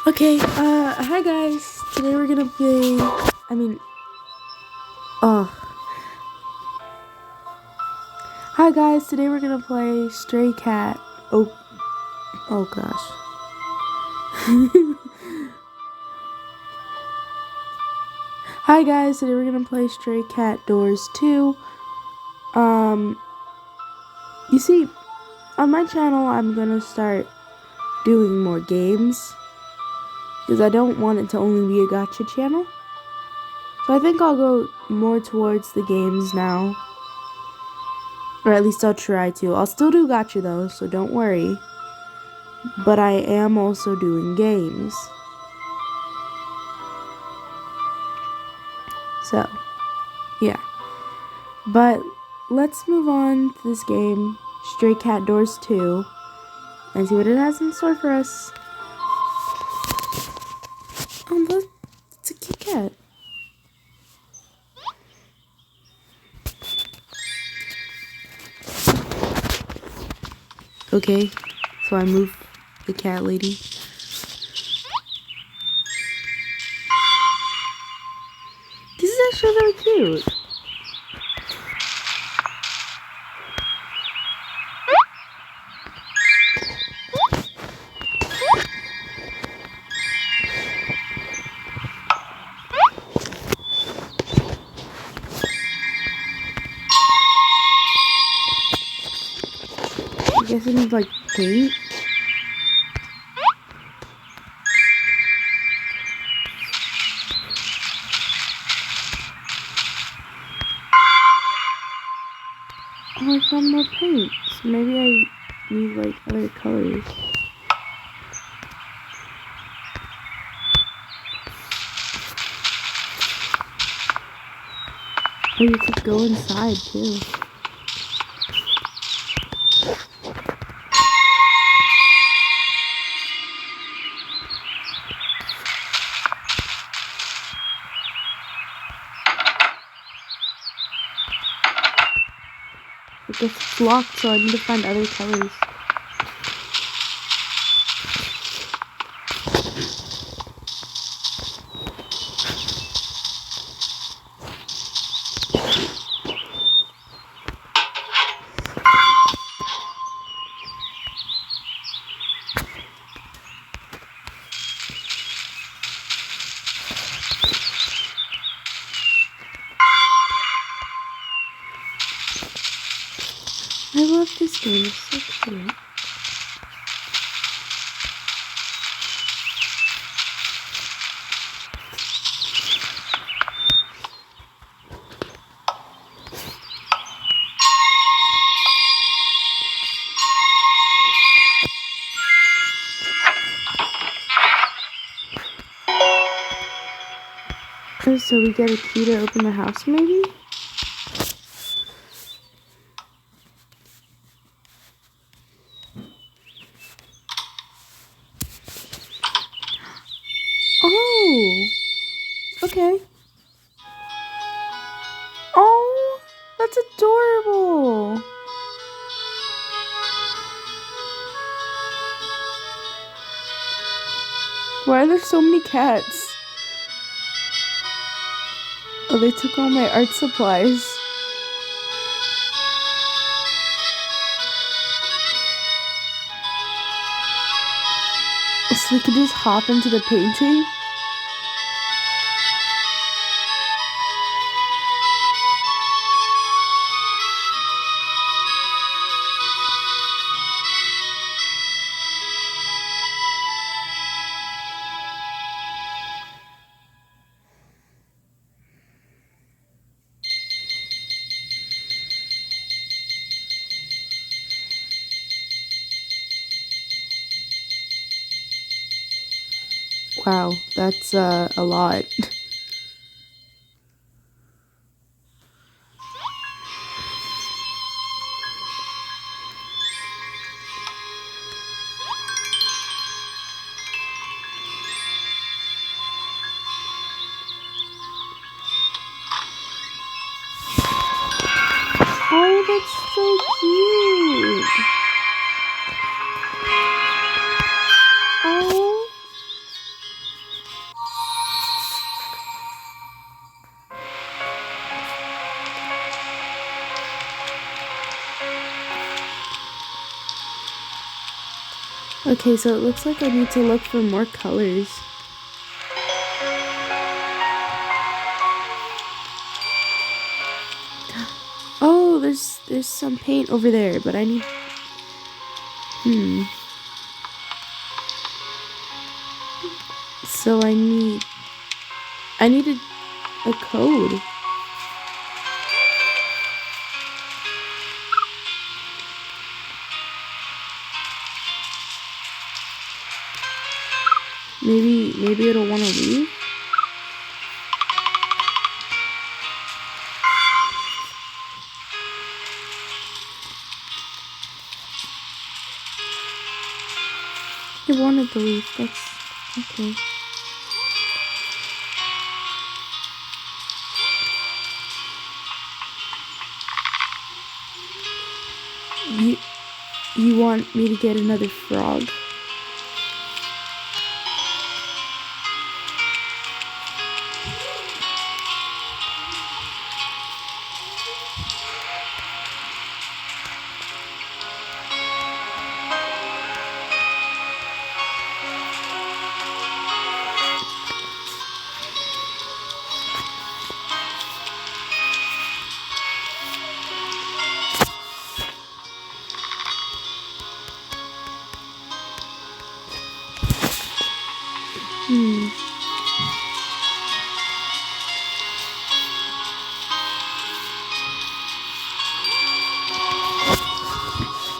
Okay, hi guys. Today we're gonna play, oh. Hi guys, today we're gonna play Stray Cat. Oh gosh. Hi guys, today we're gonna play Stray Cat Doors 2. You see, on my channel, I'm gonna start doing more games. Because I don't want it to only be a gacha channel. So I think I'll go more towards the games now. Or at least I'll try to. I'll still do gacha though, so don't worry. But I am also doing games. So, yeah. But let's move on to this game, Stray Cat Doors 2, and see what it has in store for us. Oh, look, it's a Kit Kat. Okay, so I move the cat lady. This is actually really cute. I guess it needs like paint. Oh, I found more paints. Maybe I need like other colors. Oh, you could go inside too. I guess it's locked, so I need to find other colors. I love this game, it's so cute. Oh, so we get a key to open the house, maybe? Oh! Okay. Oh! That's adorable! Why are there so many cats? Oh, they took all my art supplies. So we could just hop into the painting? Wow, that's a lot. Oh, that's so cute. Oh. Okay, so it looks like I need to look for more colors. Oh, there's some paint over there, but I need... So I needed a code. Maybe it'll want to leave. It wanted to leave. That's okay. You want me to get another frog?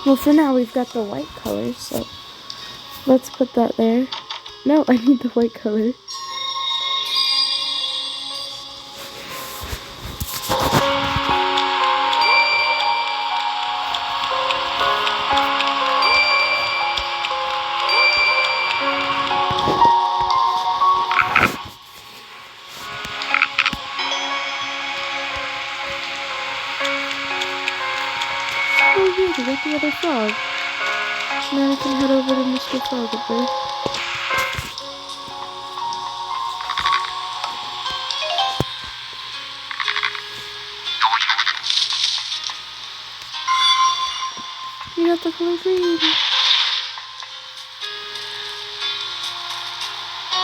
Well, for now we've got the white color, so let's put that there. No, I need the white color. Oh yeah, we got the other frog. Now I can head over to Mr. Frog up there. You got the color green. I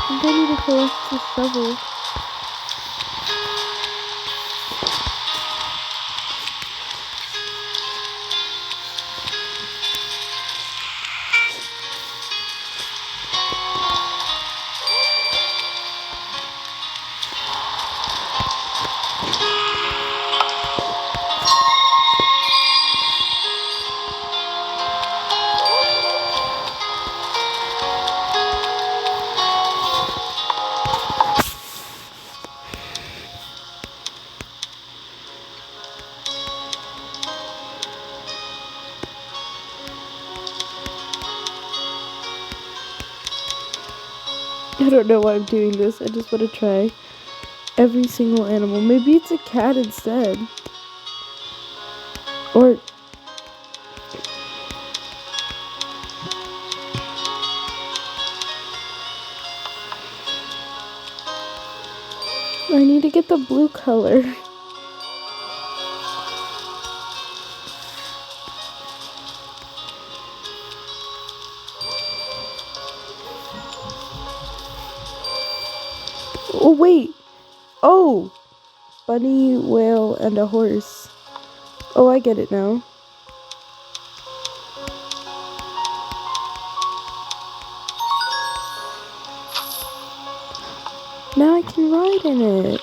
think I need to collect the shovel. I don't know why I'm doing this. I just want to try every single animal. Maybe it's a cat instead. Or... I need to get the blue color. Oh, wait. Oh! Bunny, whale, and a horse. Oh, I get it now. Now I can ride in it.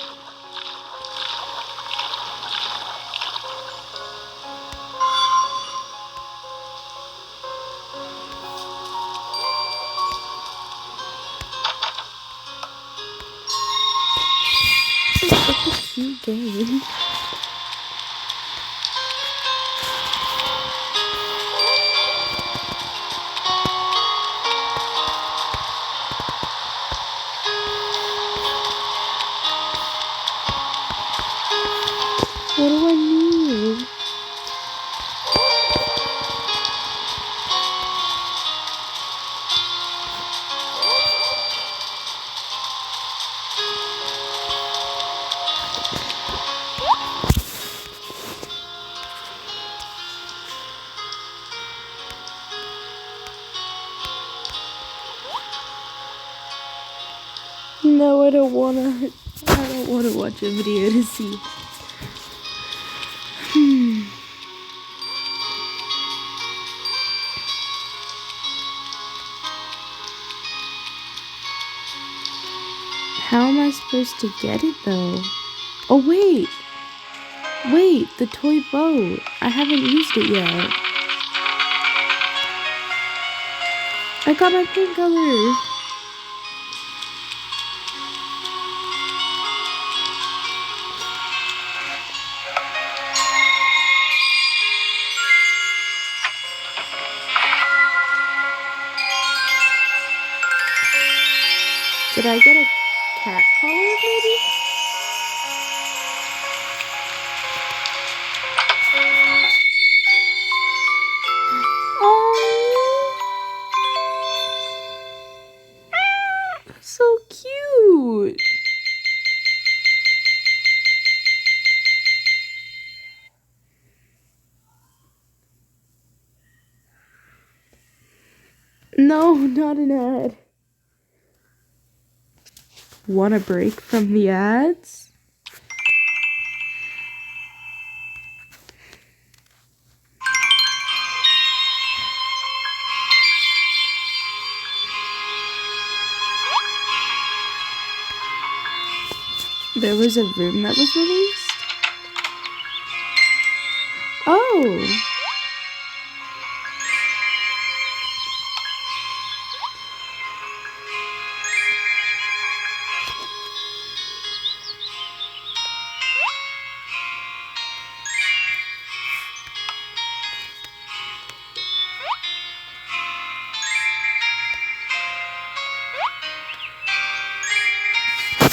It's such a cute game. What do I need? No, I don't wanna. I don't wanna watch a video to see. How am I supposed to get it though? Oh wait! Wait, the toy boat. I haven't used it yet. I got my pink color. Did I get a cat collar maybe? Oh, so cute. No, not an ad. Want a break from the ads? There was a room that was released? Oh!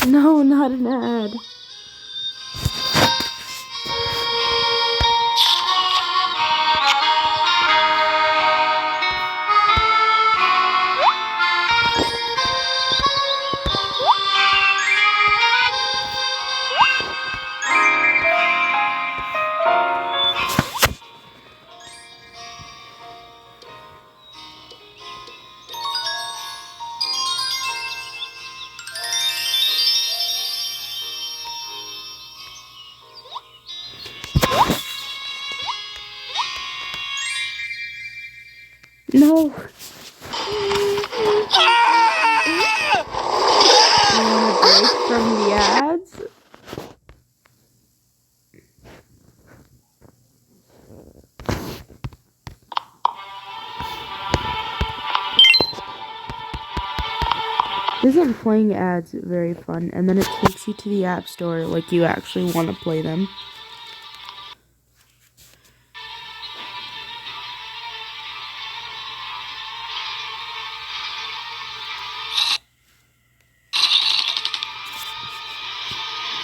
No, not an ad. No. Want a break from the ads? Isn't playing ads very fun? And then it takes you to the app store like you actually want to play them.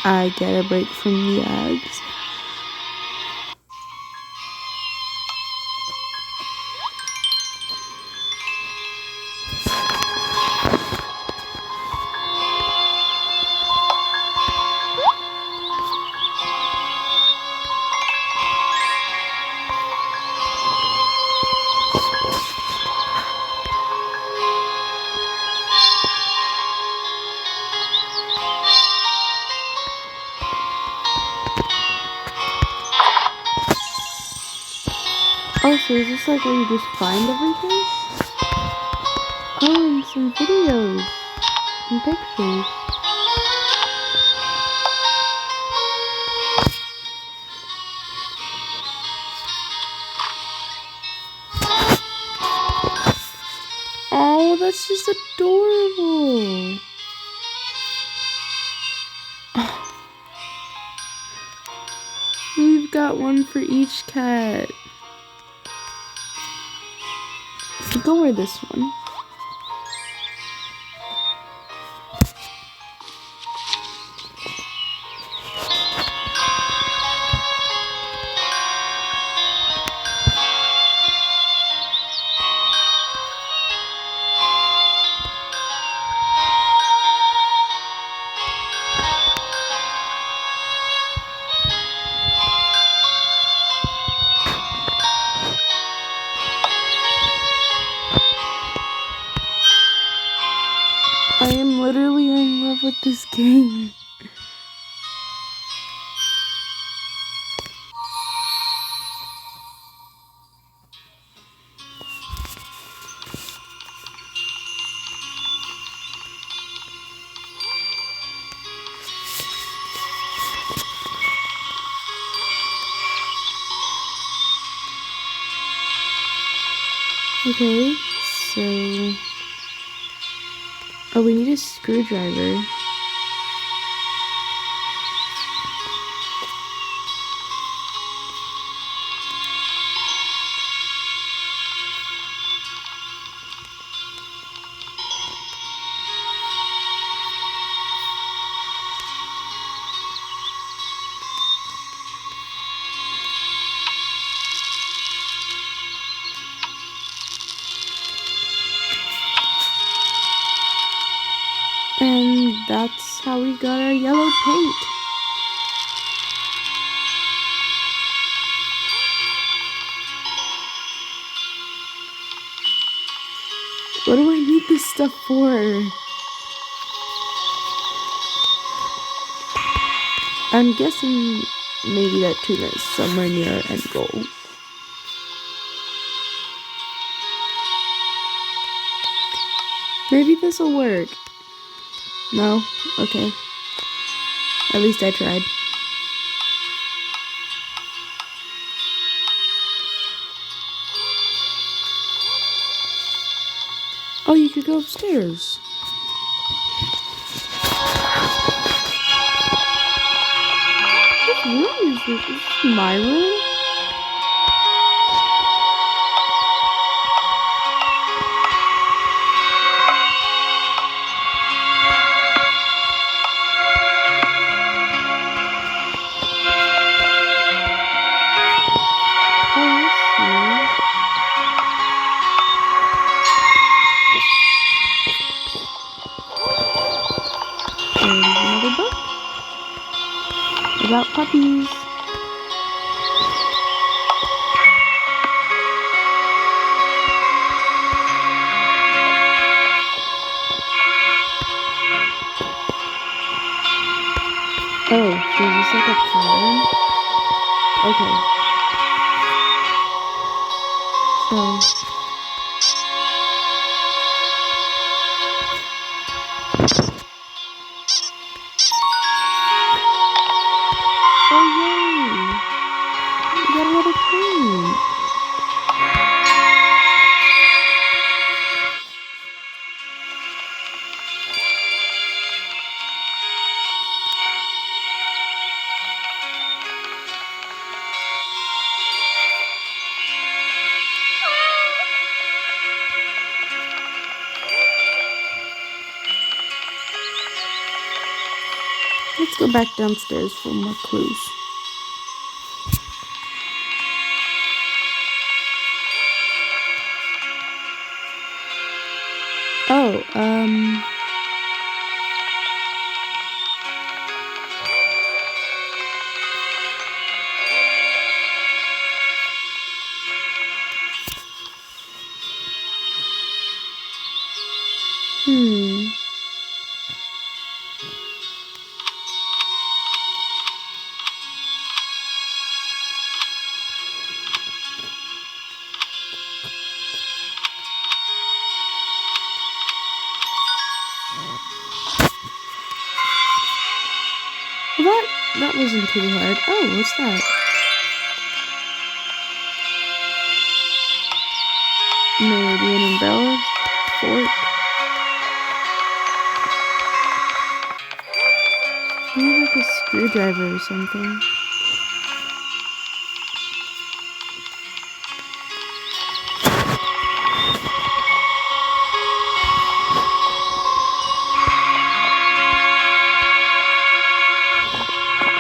I get a break from the ads. Oh, so is this like where you just find everything? Oh, and some videos and pictures. Oh, that's just adorable. We've got one for each cat. I think I'll wear this one. I am literally in love with this game. Okay, so... Oh, we need a screwdriver. And that's how we got our yellow paint. What do I need this stuff for? I'm guessing maybe that tuna is somewhere near our end goal. Maybe this will work. No? Okay. At least I tried. Oh, you could go upstairs. What room is this? Is this my room? About puppies. Oh, so is this like a pattern? Okay. So... Oh, yay! We got another paint. Let's go back downstairs for more clues. Oh, Well, that wasn't too hard. Oh, what's that? Maybe an umbrella? Fork? Maybe like a screwdriver or something.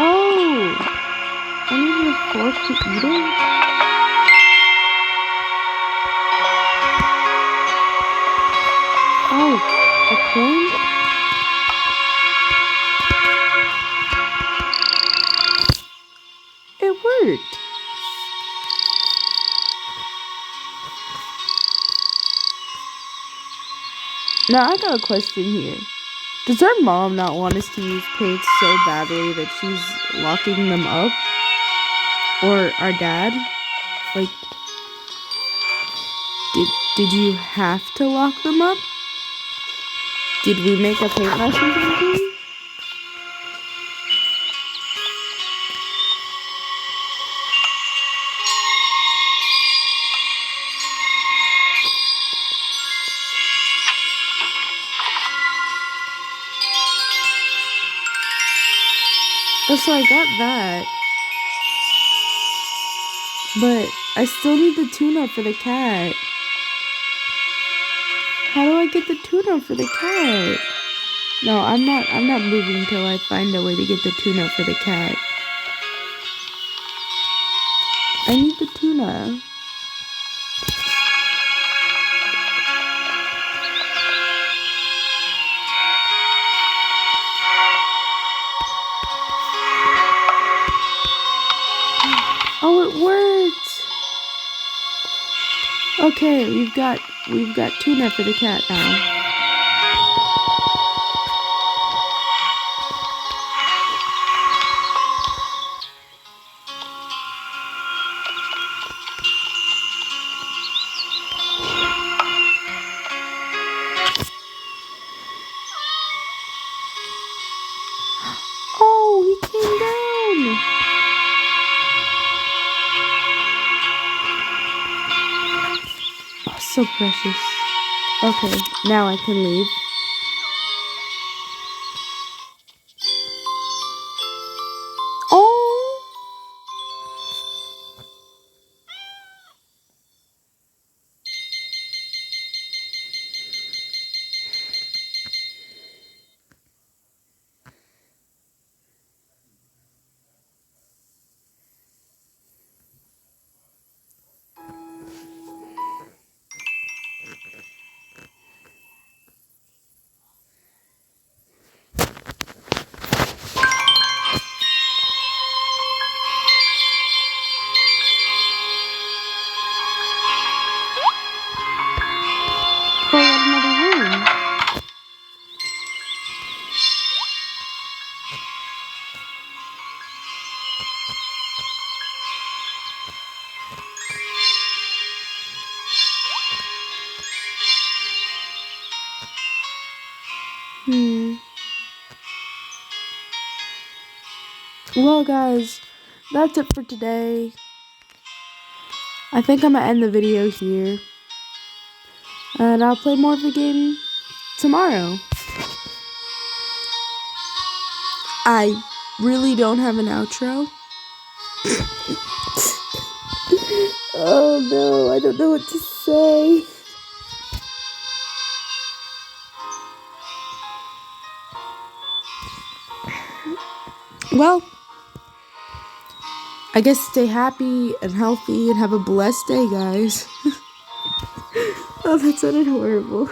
Oh! I need a fork to eat it? Oh, a coin? It worked! Now I got a question here. Does our mom not want us to use paints so badly that she's locking them up? Or our dad? Like, did you have to lock them up? Did we make a paint lesson something? Oh, so I got that. But I still need the tuna for the cat. How do I get the tuna for the cat? No, I'm not moving till I find a way to get the tuna for the cat. I need the tuna. Oh, it worked. Okay, we've got tuna for the cat now. Oh, he came down. Oh, so precious. Okay, now I can leave. Oh. Oh, I got another room. Well, guys, that's it for today. I think I'm gonna end the video here. And I'll play more of the game tomorrow. I really don't have an outro. Oh no, I don't know what to say. Well, I guess stay happy and healthy and have a blessed day, guys. Oh, that sounded horrible.